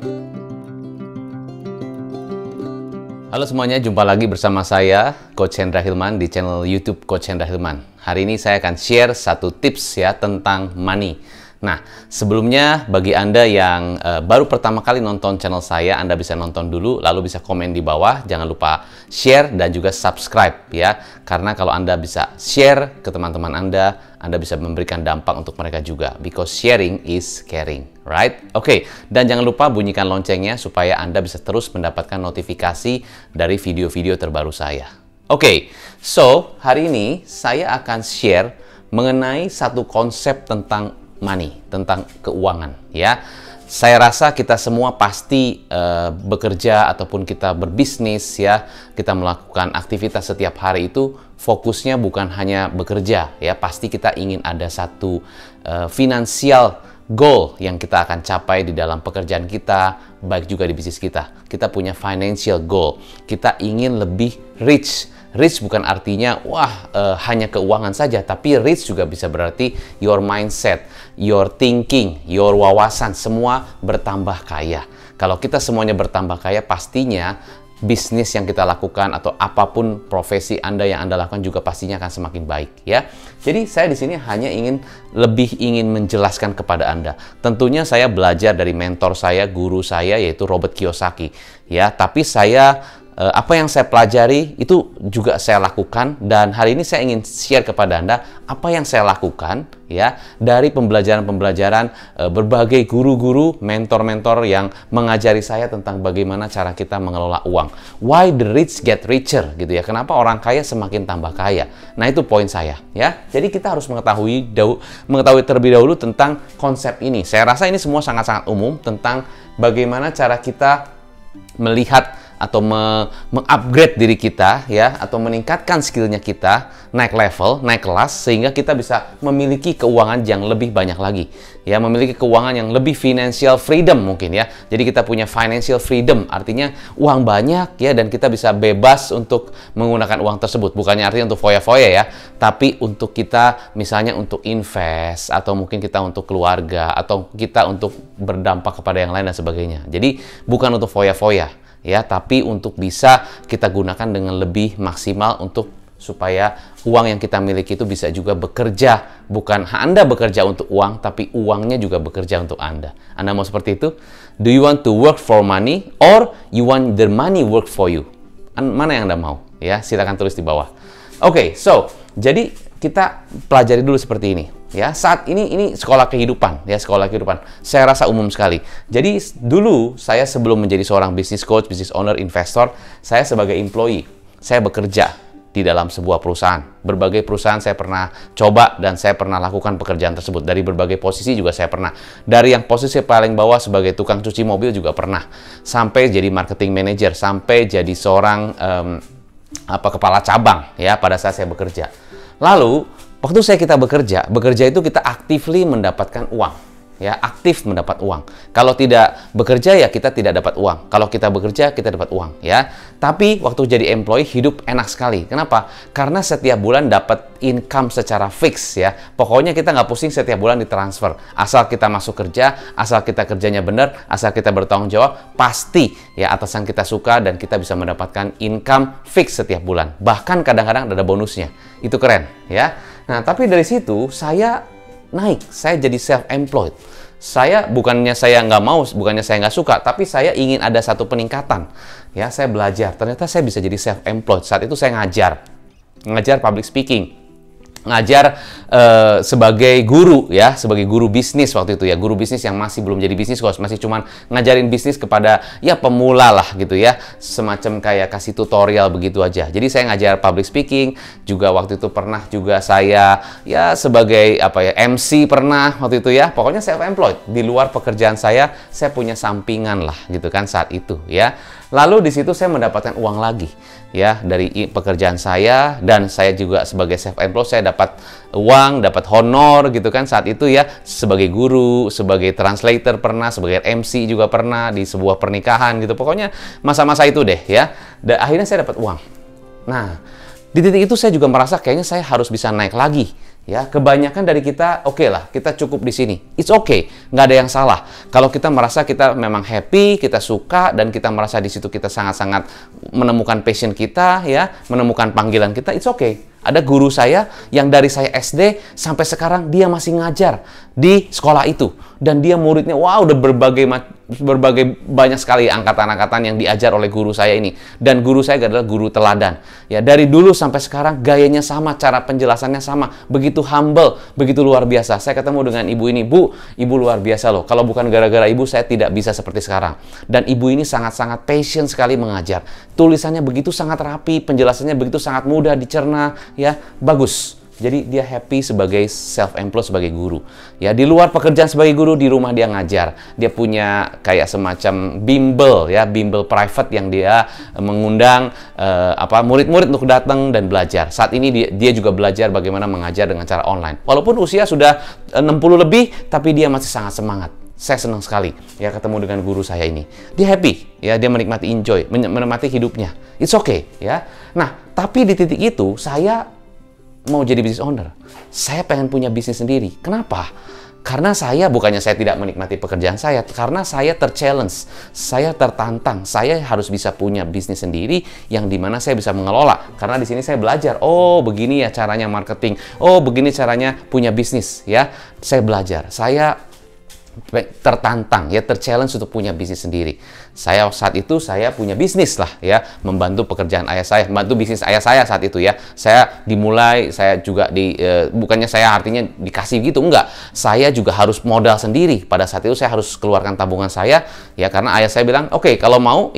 Halo semuanya, jumpa lagi bersama saya, Coach Hendra Hilman di channel YouTube Coach Hendra Hilman. Hari ini saya akan share satu tips ya tentang money. Nah, sebelumnya bagi Anda yang baru pertama kali nonton channel saya, Anda bisa nonton dulu, lalu bisa komen di bawah. Jangan lupa share dan juga subscribe ya. Karena kalau Anda bisa share ke teman-teman Anda bisa memberikan dampak untuk mereka juga. Because sharing is caring, right? Oke, dan jangan lupa bunyikan loncengnya supaya Anda bisa terus mendapatkan notifikasi dari video-video terbaru saya. Oke, so hari ini saya akan share mengenai satu konsep tentang money, tentang keuangan ya. Saya rasa kita semua pasti bekerja ataupun kita berbisnis ya, kita melakukan aktivitas setiap hari itu fokusnya bukan hanya bekerja ya, pasti kita ingin ada satu financial goal yang kita akan capai di dalam pekerjaan kita, baik juga di bisnis kita. Kita punya financial goal, kita ingin lebih rich. Rich bukan artinya hanya keuangan saja, tapi rich juga bisa berarti your mindset, your thinking, your wawasan, semua bertambah kaya. Kalau kita semuanya bertambah kaya, pastinya bisnis yang kita lakukan atau apapun profesi Anda yang Anda lakukan juga pastinya akan semakin baik ya. Jadi saya di sini hanya ingin menjelaskan kepada Anda. Tentunya saya belajar dari mentor saya, guru saya yaitu Robert Kiyosaki ya, tapi apa yang saya pelajari itu juga saya lakukan, dan hari ini saya ingin share kepada Anda apa yang saya lakukan ya dari pembelajaran berbagai guru-guru, mentor-mentor yang mengajari saya tentang bagaimana cara kita mengelola uang. Why the rich get richer gitu ya. Kenapa orang kaya semakin tambah kaya? Nah, itu poin saya ya. Jadi kita harus mengetahui terlebih dahulu tentang konsep ini. Saya rasa ini semua sangat-sangat umum tentang bagaimana cara kita melihat atau mengupgrade diri kita ya, atau meningkatkan skillnya kita, naik level, naik kelas, sehingga kita bisa memiliki keuangan yang lebih banyak lagi ya, memiliki keuangan yang lebih financial freedom mungkin ya. Jadi kita punya financial freedom, artinya uang banyak ya, dan kita bisa bebas untuk menggunakan uang tersebut. Bukannya artinya untuk foya-foya ya, tapi untuk kita misalnya untuk invest, atau mungkin kita untuk keluarga, atau kita untuk berdampak kepada yang lain dan sebagainya. Jadi bukan untuk foya-foya ya, tapi untuk bisa kita gunakan dengan lebih maksimal untuk supaya uang yang kita miliki itu bisa juga bekerja. Bukan Anda bekerja untuk uang, tapi uangnya juga bekerja untuk Anda. Anda mau seperti itu? Do you want to work for money or you want the money work for you? Mana yang Anda mau? Ya, silakan tulis di bawah. Oke, so jadi kita pelajari dulu seperti ini. Ya, saat ini sekolah kehidupan ya, sekolah kehidupan. Saya rasa umum sekali. Jadi dulu saya sebelum menjadi seorang business coach, business owner, investor, saya sebagai employee, saya bekerja di dalam sebuah perusahaan. Berbagai perusahaan saya pernah coba dan saya pernah lakukan pekerjaan tersebut. Dari berbagai posisi juga saya pernah. Dari yang posisi paling bawah sebagai tukang cuci mobil juga pernah, sampai jadi marketing manager, sampai jadi seorang kepala cabang ya pada saat saya bekerja. Lalu waktu kita bekerja itu kita actively mendapatkan uang. Ya, aktif mendapat uang. Kalau tidak bekerja ya kita tidak dapat uang. Kalau kita bekerja kita dapat uang ya. Tapi waktu jadi employee hidup enak sekali. Kenapa? Karena setiap bulan dapat income secara fix ya. Pokoknya kita nggak pusing setiap bulan ditransfer. Asal kita masuk kerja, asal kita kerjanya benar, asal kita bertanggung jawab, pasti ya atasan kita suka dan kita bisa mendapatkan income fix setiap bulan. Bahkan kadang-kadang ada bonusnya. Itu keren ya. Nah, tapi dari situ saya naik, saya jadi self-employed. Bukannya saya nggak suka, tapi saya ingin ada satu peningkatan. Ya, saya belajar. Ternyata saya bisa jadi self-employed. Saat itu saya ngajar public speaking, ngajar sebagai guru ya, sebagai guru bisnis waktu itu ya, guru bisnis yang masih belum jadi bisnis coach, masih cuman ngajarin bisnis kepada ya pemula lah gitu ya, semacam kayak kasih tutorial begitu aja. Jadi saya ngajar public speaking juga waktu itu, pernah juga saya ya sebagai MC pernah waktu itu ya. Pokoknya self-employed, di luar pekerjaan saya punya sampingan lah gitu kan saat itu ya. Lalu di situ saya mendapatkan uang lagi ya dari pekerjaan saya, dan saya juga sebagai self-employed saya dapat uang, dapat honor gitu kan saat itu ya, sebagai guru, sebagai translator pernah, sebagai MC juga pernah di sebuah pernikahan gitu. Pokoknya masa-masa itu deh ya. Dan akhirnya saya dapat uang. Nah, di titik itu saya juga merasa kayaknya saya harus bisa naik lagi Ya, kebanyakan dari kita, oke lah, kita cukup di sini. It's okay, nggak ada yang salah. Kalau kita merasa kita memang happy, kita suka, dan kita merasa di situ kita sangat-sangat menemukan passion kita, ya, menemukan panggilan kita, it's okay. Ada guru saya yang dari saya SD sampai sekarang dia masih ngajar di sekolah itu. Dan dia muridnya, wow, udah berbagai banyak sekali angkatan-angkatan yang diajar oleh guru saya ini. Dan guru saya adalah guru teladan. Ya, dari dulu sampai sekarang gayanya sama, cara penjelasannya sama. Begitu humble, begitu luar biasa. Saya ketemu dengan ibu ini, Bu, ibu luar biasa loh. Kalau bukan gara-gara ibu, saya tidak bisa seperti sekarang. Dan ibu ini sangat-sangat passion sekali mengajar. Tulisannya begitu sangat rapi, penjelasannya begitu sangat mudah dicerna, ya, bagus. Jadi dia happy sebagai self-employed, sebagai guru. Ya, di luar pekerjaan sebagai guru, di rumah dia ngajar. Dia punya kayak semacam bimbel, ya, bimbel private yang dia mengundang murid-murid untuk datang dan belajar. Saat ini dia juga belajar bagaimana mengajar dengan cara online. Walaupun usia sudah 60 lebih, tapi dia masih sangat semangat. Saya senang sekali ya ketemu dengan guru saya ini. Dia happy, ya, dia menikmati, enjoy, menikmati hidupnya. It's okay, ya. Nah, tapi di titik itu saya mau jadi business owner. Saya pengen punya bisnis sendiri. Kenapa? Karena bukannya saya tidak menikmati pekerjaan saya, karena saya ter-challenge, saya tertantang, saya harus bisa punya bisnis sendiri yang dimana saya bisa mengelola. Karena di sini saya belajar, oh begini ya caranya marketing, oh begini caranya punya bisnis, ya. Saya belajar, saya tertantang, ya, ter-challenge untuk punya bisnis sendiri. Saat itu saya punya bisnis lah, ya, membantu pekerjaan ayah saya, membantu bisnis ayah saya saat itu, ya. Saya juga bukannya saya artinya dikasih gitu, enggak. Saya juga harus modal sendiri. Pada saat itu saya harus keluarkan tabungan saya, ya, karena ayah saya bilang, oke, kalau mau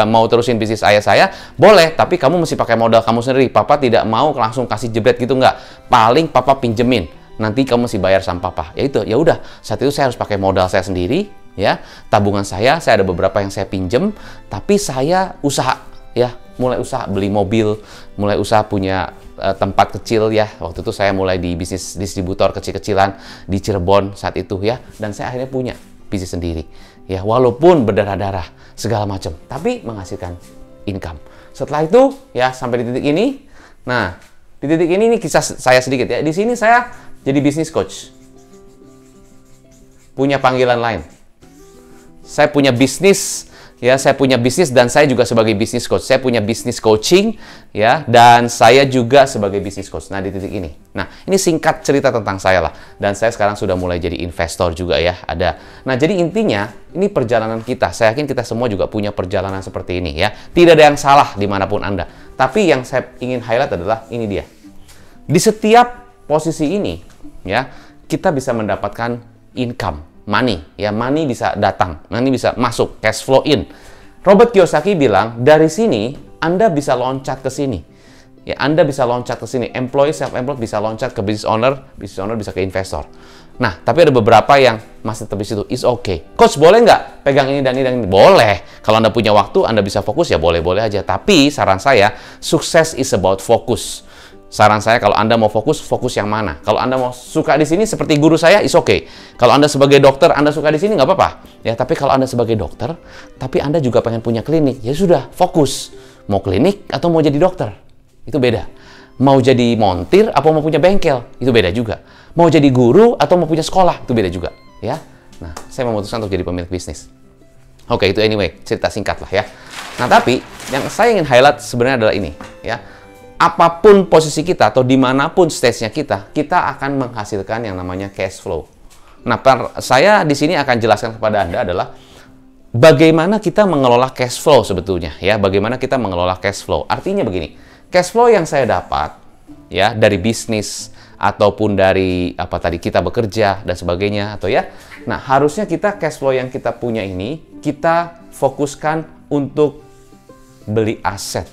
mau terusin bisnis ayah saya, boleh, tapi kamu mesti pakai modal kamu sendiri. Papa tidak mau langsung kasih jebret gitu, enggak. Paling papa pinjemin. Nanti kamu mesti bayar sama papa. Ya itu, ya udah. Saat itu saya harus pakai modal saya sendiri, ya. Tabungan saya ada beberapa yang saya pinjem, tapi saya usaha, ya, mulai usaha beli mobil, mulai usaha punya tempat kecil, ya. Waktu itu saya mulai di bisnis distributor kecil-kecilan di Cirebon saat itu, ya. Dan saya akhirnya punya bisnis sendiri, ya. Walaupun berdarah-darah segala macam, tapi menghasilkan income. Setelah itu, ya, sampai di titik ini. Nah, di titik ini kisah saya sedikit, ya. Di sini saya jadi bisnis coach. Punya panggilan lain. Saya punya bisnis, ya, saya punya bisnis dan saya juga sebagai bisnis coach. Saya punya bisnis coaching, ya, dan saya juga sebagai bisnis coach. Nah, di titik ini. Nah, ini singkat cerita tentang saya lah. Dan saya sekarang sudah mulai jadi investor juga, ya, ada. Nah, jadi intinya ini perjalanan kita. Saya yakin kita semua juga punya perjalanan seperti ini, ya. Tidak ada yang salah dimanapun Anda. Tapi yang saya ingin highlight adalah ini dia. Di setiap posisi ini, ya, kita bisa mendapatkan income, money, ya, money bisa datang, money bisa masuk, cash flow in. Robert Kiyosaki bilang, dari sini Anda bisa loncat ke sini. Ya, Anda bisa loncat ke sini. Employee, self-employed bisa loncat ke business owner bisa ke investor. Nah, tapi ada beberapa yang masih tetap di situ. It's okay. Coach, boleh nggak pegang ini dan ini dan ini? Boleh. Kalau Anda punya waktu, Anda bisa fokus, ya boleh-boleh aja. Tapi saran saya, sukses is about focus. Saran saya, kalau Anda mau fokus yang mana? Kalau Anda mau suka di sini seperti guru saya, is okay. Kalau Anda sebagai dokter, Anda suka di sini, nggak apa-apa. Ya, tapi kalau Anda sebagai dokter, tapi Anda juga pengen punya klinik, ya sudah, fokus. Mau klinik atau mau jadi dokter? Itu beda. Mau jadi montir atau mau punya bengkel? Itu beda juga. Mau jadi guru atau mau punya sekolah? Itu beda juga. Ya. Nah, saya memutuskan untuk jadi pemilik bisnis. Oke, itu anyway, cerita singkat lah, ya. Nah, tapi yang saya ingin highlight sebenarnya adalah ini, ya. Apapun posisi kita atau dimanapun stage-nya kita akan menghasilkan yang namanya cash flow. Nah, saya di sini akan jelaskan kepada Anda adalah bagaimana kita mengelola cash flow sebetulnya, ya. Bagaimana kita mengelola cash flow. Artinya begini, cash flow yang saya dapat, ya, dari bisnis ataupun dari kita bekerja dan sebagainya, atau, ya. Nah, harusnya cash flow yang kita punya ini kita fokuskan untuk beli aset.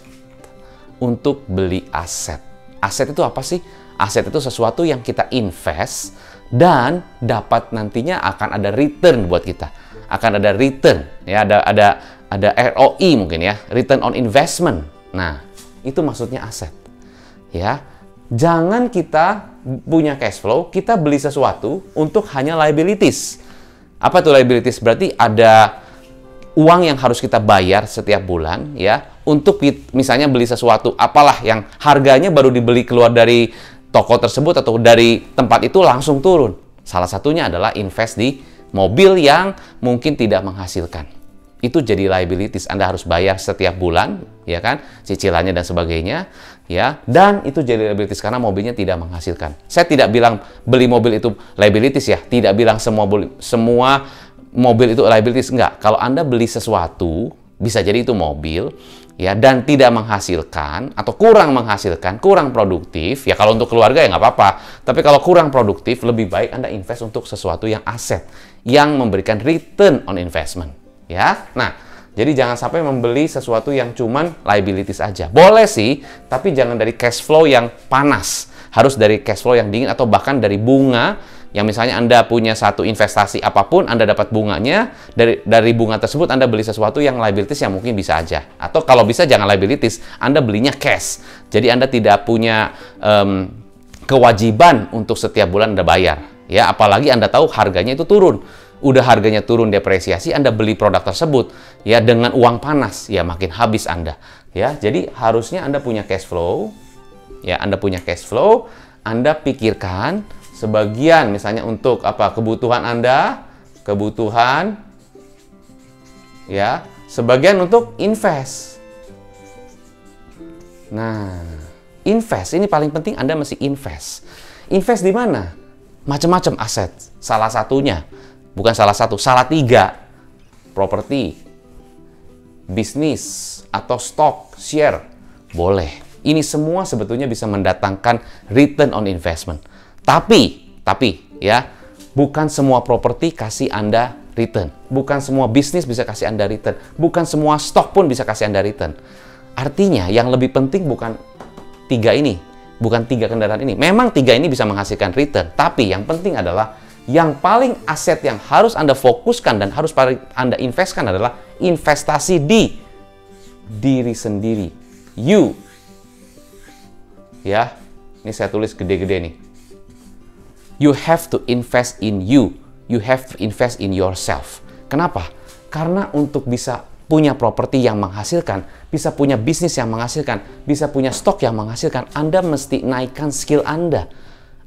Untuk beli aset. Aset itu apa sih? Aset itu sesuatu yang kita invest dan dapat nantinya akan ada return buat kita. Akan ada return, ya, ada ROI mungkin, ya, return on investment. Nah, itu maksudnya aset. Ya. Jangan kita punya cash flow, kita beli sesuatu untuk hanya liabilities. Apa itu liabilities? Berarti ada uang yang harus kita bayar setiap bulan, ya, untuk misalnya beli sesuatu apalah yang harganya baru dibeli keluar dari toko tersebut atau dari tempat itu langsung turun. Salah satunya adalah invest di mobil yang mungkin tidak menghasilkan. Itu jadi liabilities, Anda harus bayar setiap bulan, ya kan, cicilannya dan sebagainya, ya. Dan itu jadi liabilities karena mobilnya tidak menghasilkan. Saya tidak bilang beli mobil itu liabilities ya, tidak bilang semua mobil itu liabilities, enggak. Kalau Anda beli sesuatu, bisa jadi itu mobil, ya, dan tidak menghasilkan atau kurang menghasilkan, kurang produktif, ya kalau untuk keluarga ya nggak apa-apa. Tapi kalau kurang produktif, lebih baik Anda invest untuk sesuatu yang aset, yang memberikan return on investment. Ya, nah, jadi jangan sampai membeli sesuatu yang cuman liabilities aja. Boleh sih, tapi jangan dari cash flow yang panas. Harus dari cash flow yang dingin atau bahkan dari bunga. Yang misalnya Anda punya satu investasi apapun, Anda dapat bunganya, dari bunga tersebut Anda beli sesuatu yang liabilities yang mungkin bisa aja. Atau kalau bisa jangan liabilities, Anda belinya cash. Jadi Anda tidak punya kewajiban untuk setiap bulan Anda bayar. Ya, apalagi Anda tahu harganya itu turun. Udah harganya turun depresiasi, Anda beli produk tersebut ya dengan uang panas, ya makin habis Anda. Ya, jadi harusnya Anda punya cash flow. Ya, Anda punya cash flow, Anda pikirkan sebagian misalnya untuk apa? Kebutuhan Anda, ya, sebagian untuk invest. Nah, invest ini paling penting, Anda mesti invest. Invest di mana? Macam-macam aset. Salah satunya, bukan salah satu, salah 3. Properti, bisnis, atau stock, share. Boleh. Ini semua sebetulnya bisa mendatangkan return on investment. Tapi ya, bukan semua properti kasih Anda return. Bukan semua bisnis bisa kasih Anda return. Bukan semua stok pun bisa kasih Anda return. Artinya yang lebih penting bukan 3 ini. Bukan 3 kendaraan ini. Memang 3 ini bisa menghasilkan return. Tapi yang penting adalah yang paling aset yang harus Anda fokuskan dan harus Anda investkan adalah investasi di diri sendiri. You. Ya, ini saya tulis gede-gede nih. You have to invest in you. You have to invest in yourself. Kenapa? Karena untuk bisa punya properti yang menghasilkan, bisa punya bisnis yang menghasilkan, bisa punya stok yang menghasilkan, Anda mesti naikkan skill Anda.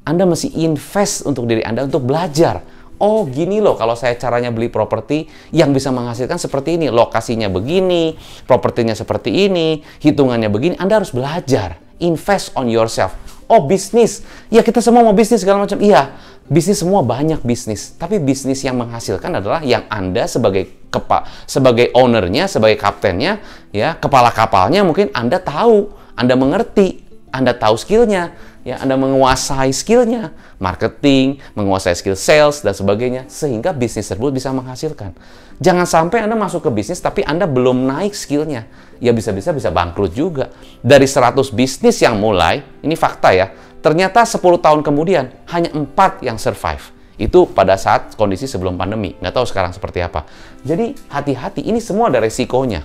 Anda mesti invest untuk diri Anda untuk belajar. Oh, gini loh kalau saya caranya beli properti yang bisa menghasilkan seperti ini. Lokasinya begini, propertinya seperti ini, hitungannya begini. Anda harus belajar. Invest on yourself. Oh, bisnis. Ya, kita semua mau bisnis segala macam. Iya, bisnis semua banyak bisnis. Tapi bisnis yang menghasilkan adalah yang Anda sebagai ownernya, sebagai kaptennya, ya, kepala kapalnya mungkin Anda tahu, Anda mengerti, Anda tahu skillnya. Ya, Anda menguasai skillnya, marketing, menguasai skill sales, dan sebagainya, sehingga bisnis tersebut bisa menghasilkan. Jangan sampai Anda masuk ke bisnis, tapi Anda belum naik skillnya. Ya, bisa-bisa bisa bangkrut juga. Dari 100 bisnis yang mulai, ini fakta ya, ternyata 10 tahun kemudian, hanya 4 yang survive. Itu pada saat kondisi sebelum pandemi. Nggak tahu sekarang seperti apa. Jadi, hati-hati, ini semua ada resikonya.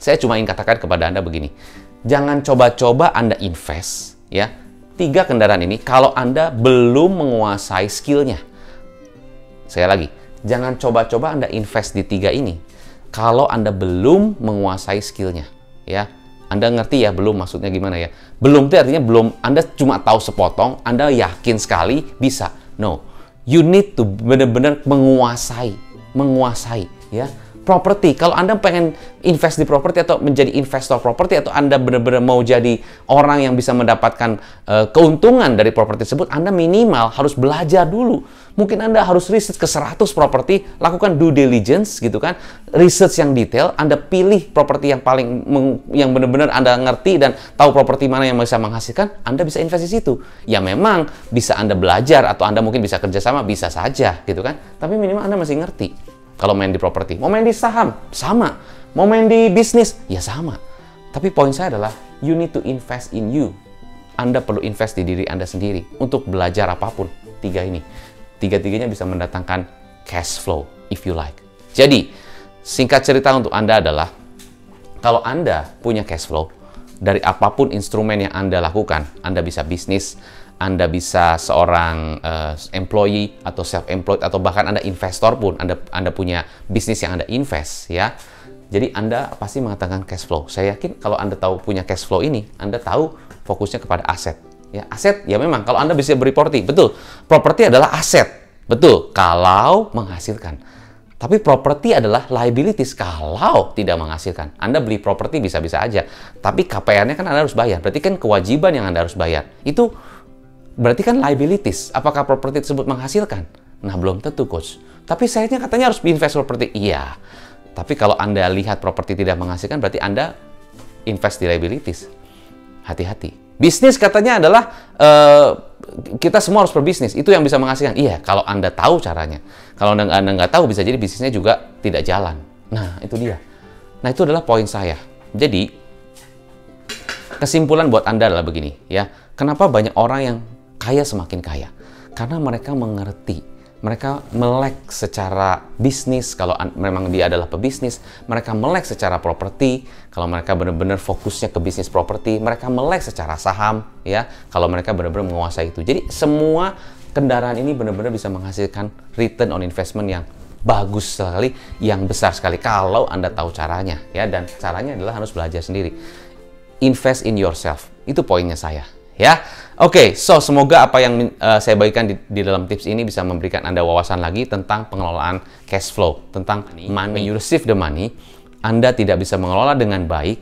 Saya cuma ingin katakan kepada Anda begini, jangan coba-coba Anda invest, ya, 3 kendaraan ini kalau Anda belum menguasai skillnya. Saya lagi, jangan coba-coba Anda invest di 3 ini kalau Anda belum menguasai skillnya. Ya, Anda ngerti ya, belum maksudnya gimana ya? Belum itu artinya belum, Anda cuma tahu sepotong, Anda yakin sekali bisa. No, you need to benar-benar menguasai, ya. Properti, kalau Anda pengen invest di properti atau menjadi investor properti atau Anda benar-benar mau jadi orang yang bisa mendapatkan keuntungan dari properti tersebut, Anda minimal harus belajar dulu. Mungkin Anda harus riset ke 100 properti, lakukan due diligence gitu kan, research yang detail, Anda pilih properti yang paling yang benar-benar Anda ngerti dan tahu properti mana yang bisa menghasilkan, Anda bisa invest di situ. Ya memang bisa Anda belajar atau Anda mungkin bisa kerjasama, bisa saja gitu kan, tapi minimal Anda masih ngerti. Kalau main di properti, mau main di saham, sama. Mau main di bisnis, ya sama. Tapi poin saya adalah, you need to invest in you. Anda perlu invest di diri Anda sendiri untuk belajar apapun. 3 ini. 3-tiganya bisa mendatangkan cash flow, if you like. Jadi, singkat cerita untuk Anda adalah, kalau Anda punya cash flow, dari apapun instrumen yang Anda lakukan, Anda bisa bisnis, Anda bisa seorang employee atau self-employed atau bahkan Anda investor pun, Anda punya bisnis yang Anda invest ya. Jadi Anda pasti mengatakan cash flow. Saya yakin kalau Anda tahu punya cash flow ini, Anda tahu fokusnya kepada aset. Ya, aset ya memang kalau Anda bisa beli properti, betul. Properti adalah aset, betul. Kalau menghasilkan. Tapi properti adalah liabilities kalau tidak menghasilkan. Anda beli properti bisa-bisa aja, tapi KPR-nya kan Anda harus bayar. Berarti kan kewajiban yang Anda harus bayar. Itu berarti kan liabilities. Apakah properti tersebut menghasilkan? Nah, belum tentu, Coach. Tapi sayangnya katanya harus invest properti. Iya. Tapi kalau Anda lihat properti tidak menghasilkan, berarti Anda invest di liabilities. Hati-hati. Bisnis katanya adalah kita semua harus berbisnis. Itu yang bisa menghasilkan. Iya, kalau Anda tahu caranya. Kalau Anda nggak tahu, bisa jadi bisnisnya juga tidak jalan. Nah, itu dia. Nah, itu adalah poin saya. Jadi, kesimpulan buat Anda adalah begini, ya. Kenapa banyak orang yang kaya semakin kaya? Karena mereka mengerti. Mereka melek secara bisnis, kalau memang dia adalah pebisnis. Mereka melek secara properti, kalau mereka benar-benar fokusnya ke bisnis properti. Mereka melek secara saham, ya, kalau mereka benar-benar menguasai itu. Jadi, semua kendaraan ini benar-benar bisa menghasilkan return on investment yang bagus sekali, yang besar sekali, kalau Anda tahu caranya, ya. Dan caranya adalah harus belajar sendiri. Invest in yourself, itu poinnya saya. Ya, oke. So, semoga apa yang saya bagikan di dalam tips ini bisa memberikan Anda wawasan lagi tentang pengelolaan cash flow, tentang money. When you receive the money, Anda tidak bisa mengelola dengan baik.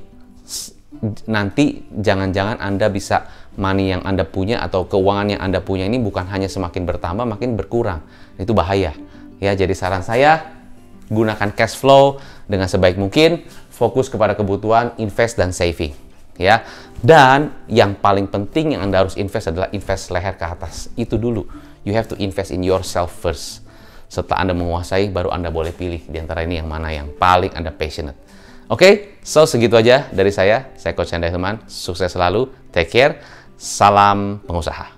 Nanti jangan-jangan Anda bisa money yang Anda punya atau keuangan yang Anda punya ini bukan hanya semakin bertambah, makin berkurang. Itu bahaya. Ya, jadi saran saya, gunakan cash flow dengan sebaik mungkin, fokus kepada kebutuhan, invest dan saving. Ya, dan yang paling penting yang Anda harus invest adalah invest leher ke atas. Itu dulu. You have to invest in yourself first. Setelah Anda menguasai, baru Anda boleh pilih di antara ini yang mana yang paling Anda passionate. Oke, so segitu aja dari saya. Saya Coach Hendra Hilman. Sukses selalu. Take care. Salam pengusaha.